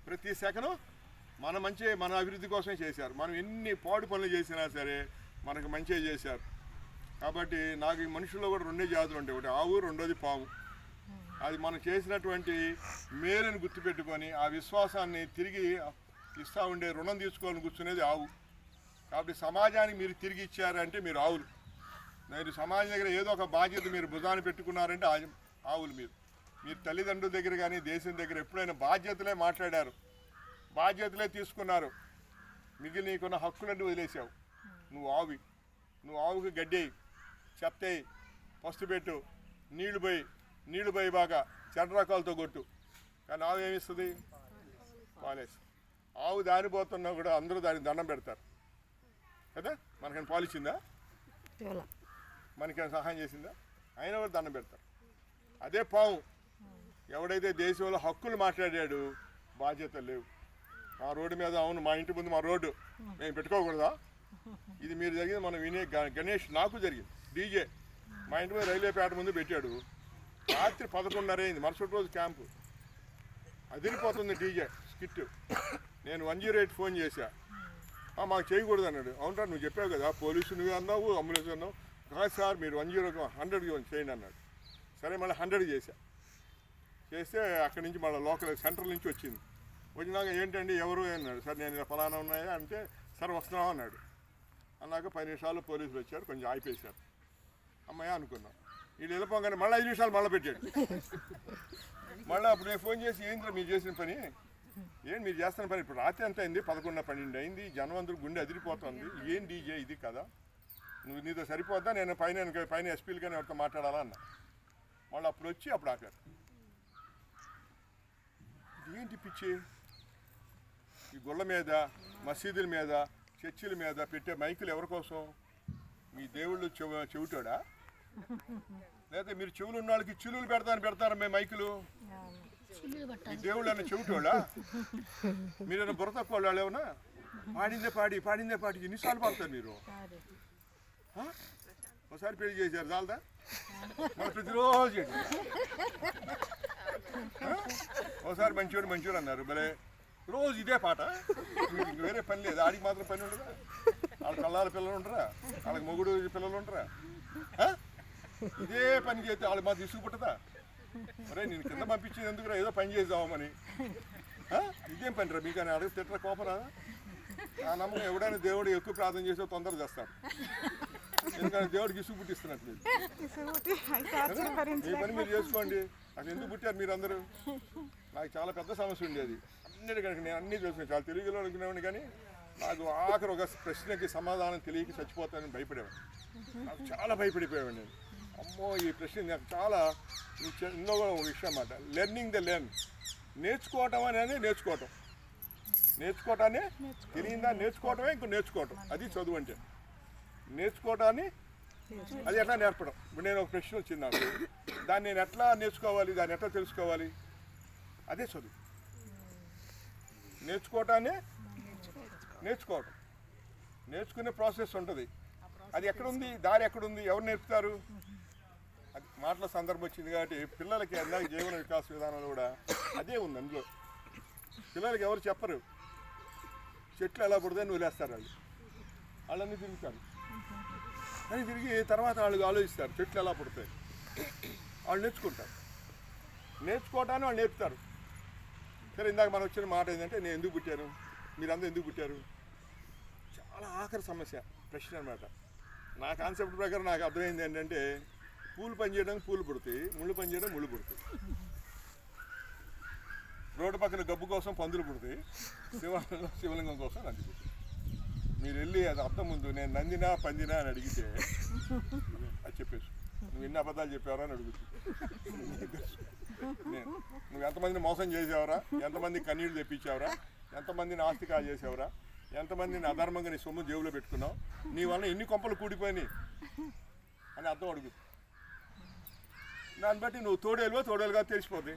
ప్రతి సెకను మన అభివృద్ధి కోసమే చేశారు. మనం ఎన్ని పాడు పనులు చేసినా సరే మనకు మంచిగా చేశారు. కాబట్టి నాకు ఈ మనుషుల్లో కూడా రెండే జాతులు ఉంటాయి, ఒకటి ఆవు, రెండోది పాము. అది మనం చేసినటువంటి మేలుని గుర్తుపెట్టుకొని ఆ విశ్వాసాన్ని తిరిగి ఇస్తూ ఉండే, రుణం తీసుకోవాలని కూర్చునేది ఆవు. కాబట్టి సమాజానికి మీరు తిరిగి ఇచ్చారంటే మీరు ఆవులు. మీరు సమాజం దగ్గర ఏదో ఒక బాధ్యత మీరు భుజాన్ని పెట్టుకున్నారంటే ఆవులు. మీరు తల్లిదండ్రుల దగ్గర కానీ దేశం దగ్గర ఎప్పుడైనా బాధ్యతలే మాట్లాడారు, బాధ్యతలే తీసుకున్నారు, మిగిలిన నీకున్న హక్కులన్నీ వదిలేసావు. నువ్వు ఆవుకి గడ్డేయి, చెత్తేయి, పస్తు పెట్టు, నీళ్లు పోయి బాగా చెడ్రకాలతో కొట్టు. కానీ ఆవు ఏమిస్తుంది? పాలేసి. ఆవు దాని పోతున్నా కూడా అందరూ దానికి దండం పెడతారు కదా. మనకైనా పాలిచ్చిందా? మనకైనా సహాయం చేసిందా? అయినా కూడా దండం పెడతారు. అదే పాము ఎవడైతే దేశంలో హక్కులు మాట్లాడాడు, బాధ్యతలు లేవు. మా రోడ్డు మీద, అవును మా ఇంటి ముందు మా రోడ్డు మేము పెట్టుకోకూడదా? ఇది మీరు జరిగింది మనం వినే గణేష్ నాకు జరిగింది. డీజే మా ఇంటి మీద రైల్వే పేట ముందు పెట్టాడు. రాత్రి 11:30 అయింది, మరుసటి రోజు క్యాంపు. అదిరిపోతుంది డీజే స్కిట్. నేను 108 ఫోన్ చేశా, మాకు చేయకూడదు అన్నాడు. అవునరా నువ్వు చెప్పావు కదా, పోలీసు నువ్వే అన్నావు, అంబులెన్స్ అన్నావు. కాదు సార్ మీరు 100 చేయండి అన్నాడు. సరే మళ్ళీ 100 చేస్తే అక్కడి నుంచి మళ్ళీ లోకల్ సెంట్రల్ నుంచి వచ్చింది. వచ్చినాక ఏంటండి ఎవరు అన్నాడు. సార్ నేను ఫలానా ఉన్నాయా అంటే సార్ వస్తున్నావా అన్నాడు. అన్నాక 10 నిమిషాలు పోలీసులు వచ్చారు, కొంచెం ఆగిపేశారు. అమ్మాయి అనుకున్నాం. వీళ్ళు వెళ్ళిపోగానే మళ్ళీ 5 నిమిషాలు మళ్ళీ పెట్టాడు. మళ్ళీ అప్పుడు నేను ఫోన్ చేసి ఏంద్రా మీరు చేసిన పని, మీరు చేస్తున్న పని, ఇప్పుడు రాత్రి ఎంత అయింది, 11:12 అయింది, జనం అందరూ గుండె అదిరిపోతుంది, ఏం డీజే ఇది కదా, నువ్వు నీతో సరిపోద్దా, నేను పైన ఎస్పీలు కానీ ఎవరితో మాట్లాడాలా అన్న. మళ్ళీ అప్పుడు వచ్చి అప్పుడు ఆపారు. ఏంటి పిచ్చి, ఈ గుళ్ళ మీద, మసీదుల మీద, చర్చిల మీద పెట్టే మైకులు ఎవరి కోసం? మీ దేవుళ్ళు చెవిటోడా? లేదా మీరు చెవులు ఉన్న వాళ్ళకి చిలులు పెడతారా మేము మైకులు? మీ దేవుళ్ళు అన్న చెవిటోడా? మీరేమన్నా బుర్ర తక్కువ వాళ్ళు ఏమన్నా? పాడిందే పాడి ఎన్నిసార్లు పాడతారు మీరు? ఒకసారి పెళ్లి చేశారు చాలదా? మన ప్రతిరోజు ఒకసారి మంచివాడు అన్నారు, భలే రోజు ఇదే పాట. మీకు వేరే పని లేదు, ఆడికి మాత్రం పని ఉండదా? వాళ్ళకి కళ్ళాల పిల్లలు ఉంటారా, వాళ్ళకి మొగుడు పిల్లలు ఉంటారా? ఇదే పని చేస్తే వాళ్ళకి మాత్రం ఇసుగు పుట్టదా? మరే నేను కింద పంపించేది ఎందుకురా, ఏదో పని చేద్దామని. ఇదేం పని రా మీకు అని అడిగి తిట్టరా, కోపరా? ఆ నమ్మకం ఎవడైనా దేవుడు ఎక్కువ ప్రార్థన చేస్తే తొందర చేస్తాడు. ఎందుకంటే దేవుడికి ఇసుగు పుట్టిస్తున్నట్టు. మీ పని మీరు చేసుకోండి. అసలు ఎందుకు పుట్టారు మీరు అందరూ? నాకు చాలా పెద్ద సమస్య ఉండేది అన్నిటికనుక. నేను అన్నీ తెలుసుకున్నాను, చాలా తెలుగులో అనుకునేవాడిని, కానీ నాకు ఆఖరి ఒక ప్రశ్నకి సమాధానం తెలియక చచ్చిపోతానని భయపడేవాడిని. నాకు చాలా భయపడిపోయేవాడిని నేను. అమ్మో ఈ ప్రశ్న నాకు చాలా ఇందులో ఒక విషయం అన్నమాట. లెర్నింగ్ ద లెర్న్, నేర్చుకోవటం అనేది నేర్చుకోవటాన్ని తెలియదా, నేర్చుకోవటమే ఇంకో నేర్చుకోవటం. అది చదువు అంటే. నేర్చుకోవటాన్ని అది ఎట్లా నేర్పడం. ఇప్పుడు నేను ఒక ప్రశ్న వచ్చింది నాకు, దాన్ని నేను ఎట్లా నేర్చుకోవాలి, దాన్ని ఎట్లా తెలుసుకోవాలి, అదే చదువు. నేర్చుకోవటాన్ని నేర్చుకోవటం, నేర్చుకునే ప్రాసెస్ ఉంటుంది. అది ఎక్కడుంది, దారి ఎక్కడుంది, ఎవరు నేర్పుతారు? అది మాటల సందర్భం వచ్చింది కాబట్టి పిల్లలకి అందాక జీవన వికాస విధానంలో కూడా అదే ఉంది. అందులో పిల్లలకి ఎవరు చెప్పరు, చెట్లు ఎలా పుడతాయని వదిలేస్తారు. వాళ్ళన్నీ తిరుగుతారు, అని తిరిగి తర్వాత వాళ్ళు ఆలోచిస్తారు చెట్లు ఎలా పుడతాయి. వాళ్ళు నేర్చుకోవటాన్ని వాళ్ళు నేర్పుతారు. సరే ఇందాక మనం వచ్చిన మాట ఏంటంటే నేను ఎందుకు పుట్టాను, మీరందరూ ఎందుకు పుట్టారు, చాలా ఆఖరి సమస్య ప్రశ్న అనమాట. నా కాన్సెప్ట్ ప్రకారం నాకు అర్థమైంది ఏంటంటే, పూలు పని చేయడానికి పూలు పుడతాయి, ముళ్ళు పని చేయడం ముళ్ళు పుడతాయి. రోడ్డు పక్కన గబ్బు కోసం పందులు పుడతాయి, శివలింగం కోసం నంది పుడతాయి. మీరు వెళ్ళి అది అర్థం ముందు నేను నందినా పందినా అని అడిగితే అది చెప్పేసి నువ్వు ఎన్ని అబద్ధాలు చెప్పావరా అని అడుగుతుంది. నువ్వు ఎంతమందిని మోసం చేసావరా, ఎంతమంది కన్నీళ్ళు తెప్పించావరా, ఎంతమందిని ఆస్తికాలు చేసావరా, ఎంతమందిని అధర్మంగా నీ సొమ్ము జేబులో పెట్టుకున్నావు, నీ వల్ల ఎన్ని కొంపలు కూడిపోయినాయి అని అర్థం అడుగుతుంది. దాన్ని బట్టి నువ్వు తోడేలుగా తెలిసిపోతుంది.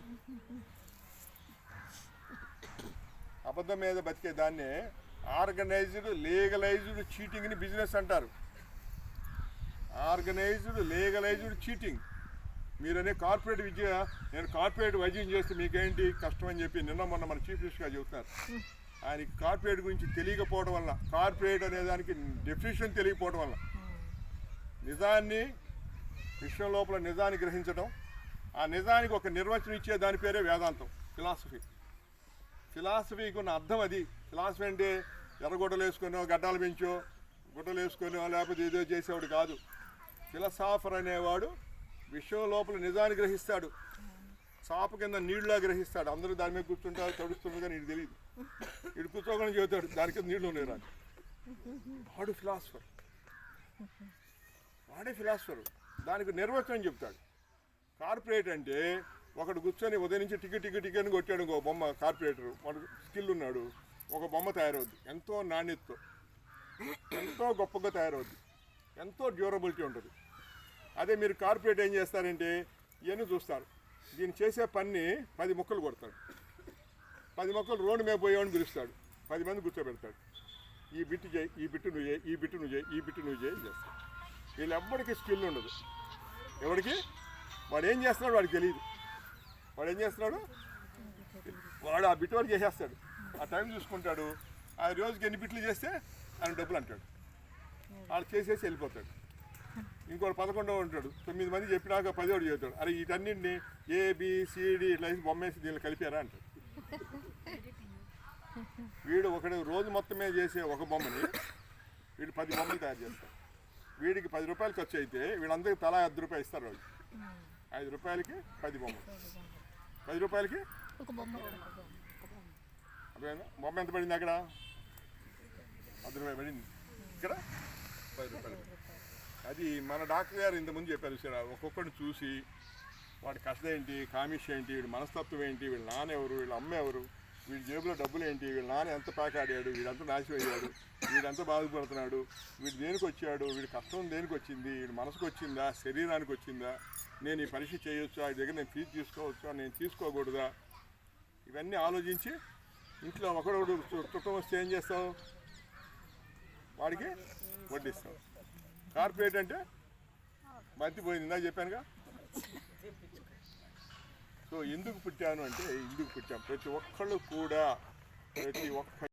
అబద్ధం మీద బతికే దాన్నే ఆర్గనైజ్డ్ లీగలైజ్డ్ చీటింగ్ని బిజినెస్ అంటారు. Organized legalized cheating. మీరనే కార్పొరేట్ విద్య, నేను కార్పొరేట్ వైద్యం చేస్తే మీకేంటి కష్టం అని చెప్పి నిన్న మొన్న మన చీఫ్ మినిస్టర్ గారు చెబుతున్నారు. ఆయనకి కార్పొరేట్ గురించి తెలియకపోవడం వల్ల, కార్పొరేట్ అనే దానికి డెఫినేషన్ తెలియకపోవడం వల్ల, నిజాన్ని విషయం లోపల నిజాన్ని గ్రహించడం, ఆ నిజానికి ఒక నిర్వచనం ఇచ్చే దాని పేరే వేదాంతం, ఫిలాసఫీ. ఫిలాసఫీకి ఉన్న అర్థం అది. ఫిలాసఫీ అంటే ఎర్రగొడ్డలు వేసుకొనో, గడ్డాలు పెంచో, గుడ్డలు వేసుకొనో, లేకపోతే ఏదో చేసేవాడు కాదు. ఫిలసాఫర్ అనేవాడు విషయం లోపల నిజాన్ని గ్రహిస్తాడు. చాప కింద నీళ్ళలా గ్రహిస్తాడు. అందరూ దాని మీద కూర్చుంటారు, తడుస్తుంది, కానీ ఇది తెలియదు. ఇటు కూర్చోకుండా చెబుతాడు దాని కింద నీళ్ళు ఉన్నాయి రాని. వాడు ఫిలాసఫర్, వాడే ఫిలాసఫర్. దానికి నిర్వచనం చెప్తాడు. కార్పొరేట్ అంటే ఒకడు కూర్చొని ఉదయం నుంచి టికెట్ అని కొట్టాడు ఇంకో బొమ్మ. కార్పొరేటర్ వాడు స్కిల్ ఉన్నాడు, ఒక బొమ్మ తయారవుద్ది, ఎంతో నాణ్యతతో, ఎంతో గొప్పగా తయారవుద్ది, ఎంతో డ్యూరబిలిటీ ఉంటుంది. అదే మీరు కార్పొరేట్ ఏం చేస్తారంటే ఇవన్నీ చూస్తారు. దీన్ని చేసే పని 10 ముక్కలు కొడతాడు. 10 ముక్కలు రోడ్డు మీద పోయేవాడిని పిలుస్తాడు. 10 మంది కూర్చోబెడతాడు. ఈ బిట్టు చేయి, ఈ బిట్టు నువ్వు చేయి, ఈ బిట్టు నువ్వు చేయి, ఈ బిట్టు నువ్వు చేయి చేస్తాడు. వీళ్ళు ఎవ్వడికి స్కిల్ ఉండదు. ఎవరికి వాడు ఏం చేస్తున్నాడు వాడికి తెలియదు. వాడు ఏం చేస్తున్నాడు, వాడు ఆ బిట్ వరకు చేసేస్తాడు. ఆ టైం చూసుకుంటాడు. ఆ రోజుకి ఎన్ని బిట్లు చేస్తే ఆయన డబ్బులు అంటాడు. వాడు చేసేసి వెళ్ళిపోతాడు. ఇంకోటి 11వ ఉంటాడు. 9 మంది చెప్పినాక 10వ చెబుతాడు. అరే వీటన్నింటినీ ABCD ఇట్లా వేసి బొమ్మేసి దీన్ని కలిపారా అంటాడు. వీడు ఒకడు రోజు మొత్తం మీద చేసే ఒక బొమ్మని వీడు 10 బొమ్మలు తయారు చేస్తాడు. వీడికి 10 రూపాయలు ఖర్చు అయితే వీళ్ళందరికీ తలా 5 రూపాయలు ఇస్తారు. వాళ్ళు 5 రూపాయలకి 10 బొమ్మలు, 10 రూపాయలకి బొమ్మ ఎంత పడింది అక్కడ? 10 రూపాయలు పడింది. ఇక్కడ 10 రూపాయలు. అది మన డాక్టర్ గారు ఇంతకుముందు చెప్పారు సార్. ఒక్కొక్కడిని చూసి వాడి కష్టం ఏంటి, కామిష్ ఏంటి, వీడి మనస్తత్వం ఏంటి, వీళ్ళ నాన్న ఎవరు, వీళ్ళ అమ్మ ఎవరు, వీడి జేబులో డబ్బులు ఏంటి, వీళ్ళ నాన్న ఎంత పాకాడాడు, వీడంతా నాశనం అయ్యాడు, వీడంతా బాధపడుతున్నాడు, వీడు దేనికి వచ్చాడు, వీడి కష్టం దేనికి వచ్చింది, వీడి మనసుకు వచ్చిందా, శరీరానికి వచ్చిందా, నేను ఈ పరీక్ష చేయొచ్చా, ఈ దగ్గర నేను ఫీజు తీసుకోవచ్చా, నేను తీసుకోకూడదా, ఇవన్నీ ఆలోచించి ఇంట్లో ఒకడొకడు చుట్టం వస్తే ఏం చేస్తావు, వాడికి వడ్డిస్తావు. కార్పొరేట్ అంటే మర్చిపోయింది, ఇందాక చెప్పానుగా. సో ఎందుకు పుట్టాను అంటే ఇందుకు పుట్టాను. ప్రతి ఒక్కళ్ళు కూడా, ప్రతి ఒక్క